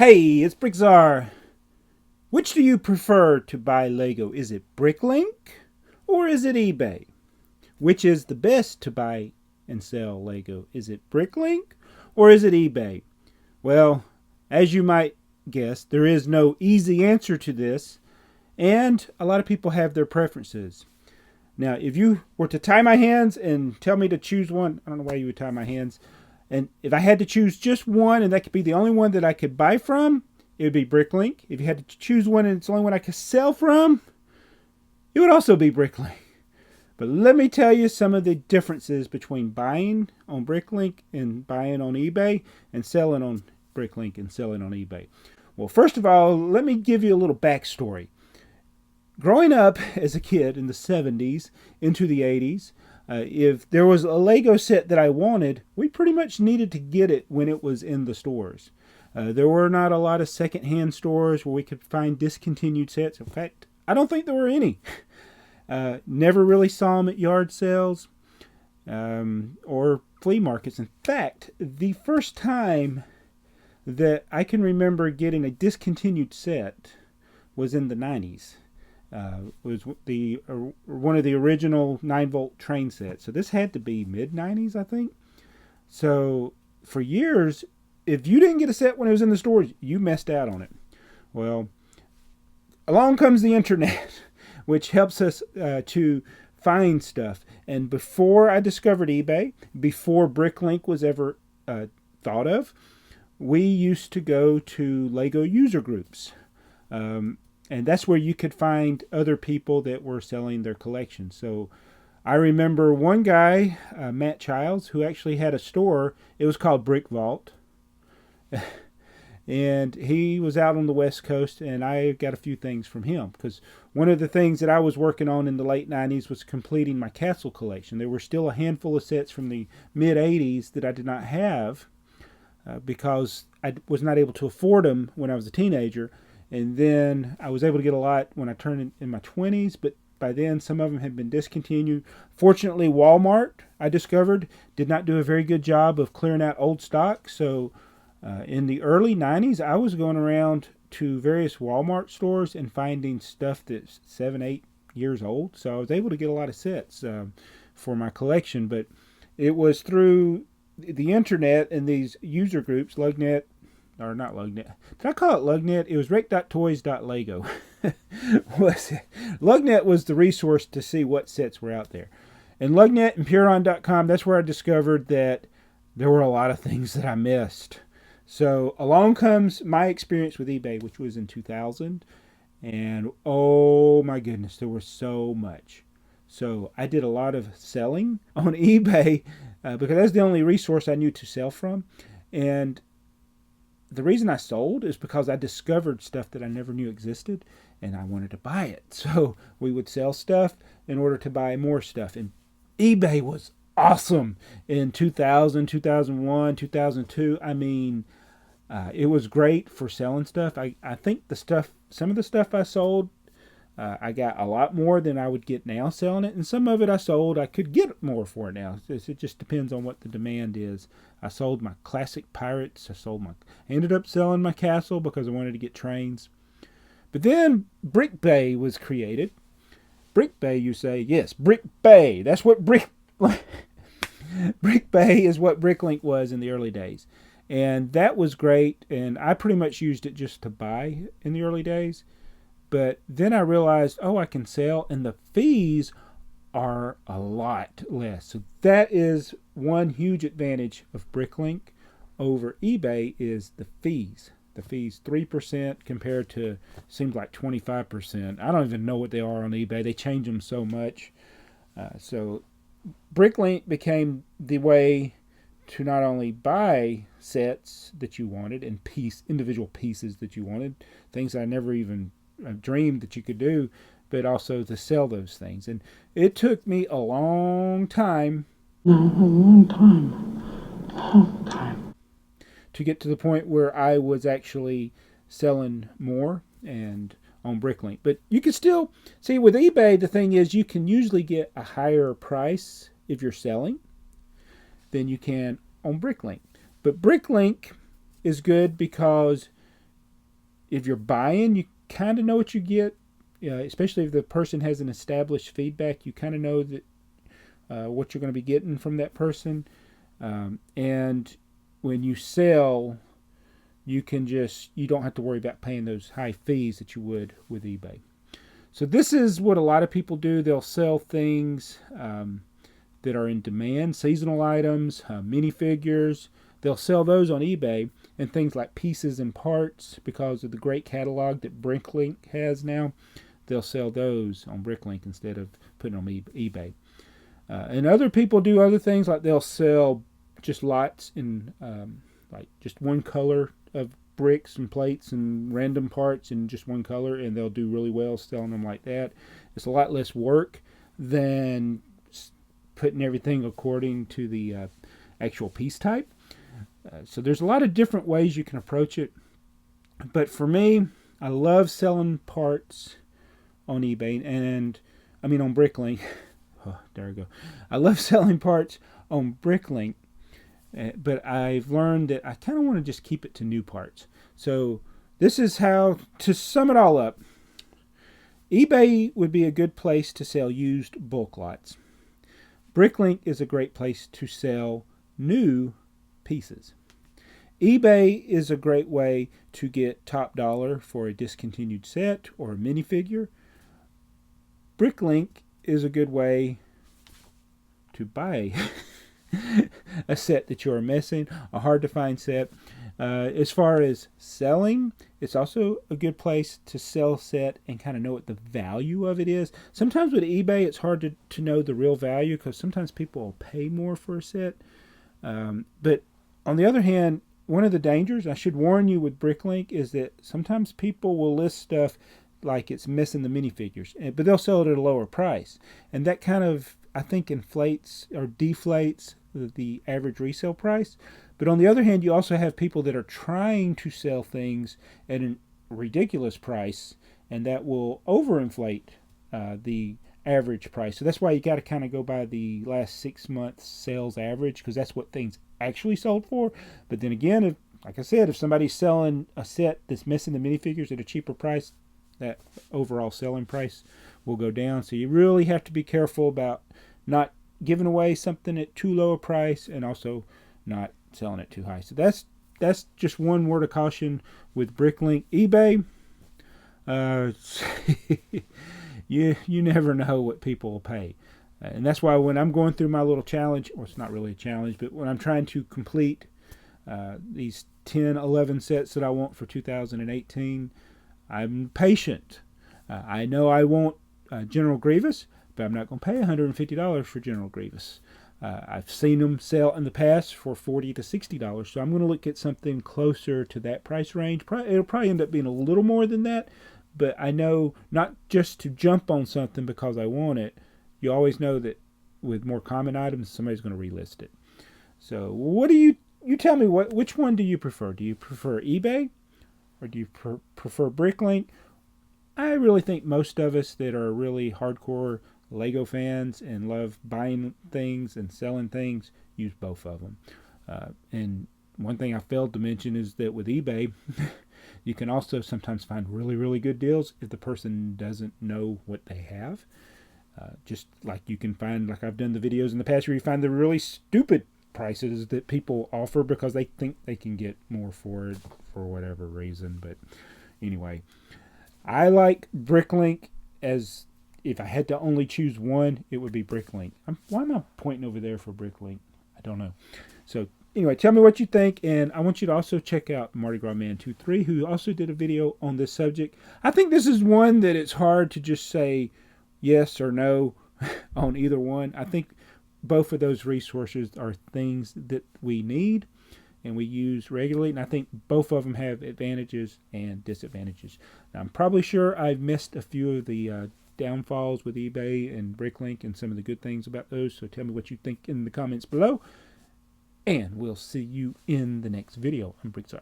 Hey, it's BrickTsar. Which do you prefer to buy Lego? Is it BrickLink or is it eBay? Which is the best to buy and sell Lego? Is it BrickLink or is it eBay? Well, as you might guess, there is no easy answer to this, and a lot of people have their preferences. Now, if you were to tie my hands and tell me to choose one, I don't know why you would tie my hands, and if I had to choose just one and that could be the only one that I could buy from, it would be BrickLink. If you had to choose one and it's the only one I could sell from, it would also be BrickLink. But let me tell you some of the differences between buying on BrickLink and buying on eBay and selling on BrickLink and selling on eBay. Well, first of all, let me give you a little backstory. Growing up as a kid in the 70s into the 80s, if there was a Lego set that I wanted, we pretty much needed to get it when it was in the stores. There were not a lot of secondhand stores where we could find discontinued sets. In fact, I don't think there were any. Never really saw them at yard sales or flea markets. In fact, the first time that I can remember getting a discontinued set was in the 90s. Was one of the original 9-volt train sets. So this had to be mid-90s, I think. So for years, if you didn't get a set when it was in the stores, you missed out on it. Well, along comes the internet, which helps us to find stuff. And before I discovered eBay, before BrickLink was ever thought of, we used to go to Lego user groups. And that's where you could find other people that were selling their collection. So I remember one guy, Matt Childs, who actually had a store. It was called Brick Vault. And he was out on the West Coast, and I got a few things from him. Because one of the things that I was working on in the late 90s was completing my castle collection. There were still a handful of sets from the mid-80s that I did not have because I was not able to afford them when I was a teenager. And then I was able to get a lot when I turned in my 20s, but by then some of them had been discontinued. Fortunately, Walmart, I discovered, did not do a very good job of clearing out old stock. So in the early 90s, I was going around to various Walmart stores and finding stuff that's 7, 8 years old. So I was able to get a lot of sets for my collection. But it was through the internet and these user groups, Lugnet, or not Lugnet. Did I call it Lugnet? It was rec.toys.lego. Lugnet was the resource to see what sets were out there. And Lugnet and Puron.com, that's where I discovered that there were a lot of things that I missed. So along comes my experience with eBay, which was in 2000. And oh my goodness, there was so much. So I did a lot of selling on eBay because that's the only resource I knew to sell from. And the reason I sold is because I discovered stuff that I never knew existed and I wanted to buy it. So we would sell stuff in order to buy more stuff. And eBay was awesome in 2000, 2001, 2002. I mean, it was great for selling stuff. I think some of the stuff I sold, I got a lot more than I would get now selling it. And some of it I sold, I could get more for it now. It just depends on what the demand is. I sold my classic pirates. I ended up selling my castle because I wanted to get trains. But then Brick Bay was created. Brick Bay, you say? Yes, Brick Bay. That's what Brick Bay is what BrickLink was in the early days. And that was great. And I pretty much used it just to buy in the early days. But then I realized, I can sell, and the fees are a lot less. So that is one huge advantage of BrickLink over eBay is the fees. The fees 3% compared to seems like 25%. I don't even know what they are on eBay. They change them so much. So BrickLink became the way to not only buy sets that you wanted and individual pieces that you wanted, things I never even dreamed that you could do, but also to sell those things. And it took me a long time to get to the point where I was actually selling more and on BrickLink. But you can still see with eBay, the thing is you can usually get a higher price if you're selling than you can on BrickLink. But BrickLink is good because if you're buying, you kind of know what you get, especially if the person has an established feedback. You kind of know that what you're going to be getting from that person. And when you sell, you don't have to worry about paying those high fees that you would with eBay. So this is what a lot of people do. They'll sell things that are in demand, seasonal items, minifigures. They'll sell those on eBay, and things like pieces and parts, because of the great catalog that BrickLink has now. They'll sell those on BrickLink instead of putting them on eBay. And other people do other things, like they'll sell just lots in like just one color of bricks and plates and random parts in just one color, and they'll do really well selling them like that. It's a lot less work than putting everything according to the actual piece type. So there's a lot of different ways you can approach it. But for me, I love selling parts on eBay, and I mean on BrickLink. Oh, there we go. I love selling parts on BrickLink, but I've learned that I kind of want to just keep it to new parts. So this is how to sum it all up. eBay would be a good place to sell used bulk lots. BrickLink is a great place to sell new pieces. eBay is a great way to get top dollar for a discontinued set or a minifigure. BrickLink is a good way to buy a set that you're missing, a hard to find set. As far as selling, it's also a good place to sell a set and kind of know what the value of it is. Sometimes with eBay, it's hard to know the real value, because sometimes people will pay more for a set. But on the other hand, one of the dangers, I should warn you with BrickLink, is that sometimes people will list stuff like it's missing the minifigures, but they'll sell it at a lower price. And that kind of, I think, inflates or deflates the average resale price. But on the other hand, you also have people that are trying to sell things at a ridiculous price, and that will overinflate the average price. So that's why you got to kind of go by the last 6 months sales average, because that's what things actually sold for. But then again, if, like I said, if somebody's selling a set that's missing the minifigures at a cheaper price, that overall selling price will go down. So you really have to be careful about not giving away something at too low a price, and also not selling it too high. So that's just one word of caution with BrickLink. eBay, you never know what people will pay. And that's why when I'm going through my little challenge, or it's not really a challenge, but when I'm trying to complete these 10, 11 sets that I want for 2018, I'm patient. I know I want General Grievous, but I'm not going to pay $150 for General Grievous. I've seen them sell in the past for $40 to $60, so I'm going to look at something closer to that price range. It'll probably end up being a little more than that, but I know not just to jump on something because I want it. You always know that with more common items, somebody's going to relist it. So what do you tell me, which one do you prefer? Do you prefer eBay, or do you prefer BrickLink? I really think most of us that are really hardcore Lego fans and love buying things and selling things use both of them. And one thing I failed to mention is that with eBay, you can also sometimes find really, really good deals if the person doesn't know what they have. Just like you can find, like I've done the videos in the past where you find the really stupid prices that people offer because they think they can get more for it for whatever reason. But anyway, I like BrickLink. As if I had to only choose one, it would be BrickLink. Why am I pointing over there for BrickLink? I don't know. So anyway, tell me what you think, and I want you to also check out Mardi Gras Man 23, who also did a video on this subject. I think this is one that it's hard to just say yes or no on either one. I think both of those resources are things that we need and we use regularly, and I think both of them have advantages and disadvantages. Now, I'm probably sure I've missed a few of the downfalls with eBay and BrickLink and some of the good things about those, so tell me what you think in the comments below, and we'll see you in the next video. I'm BrickTsar.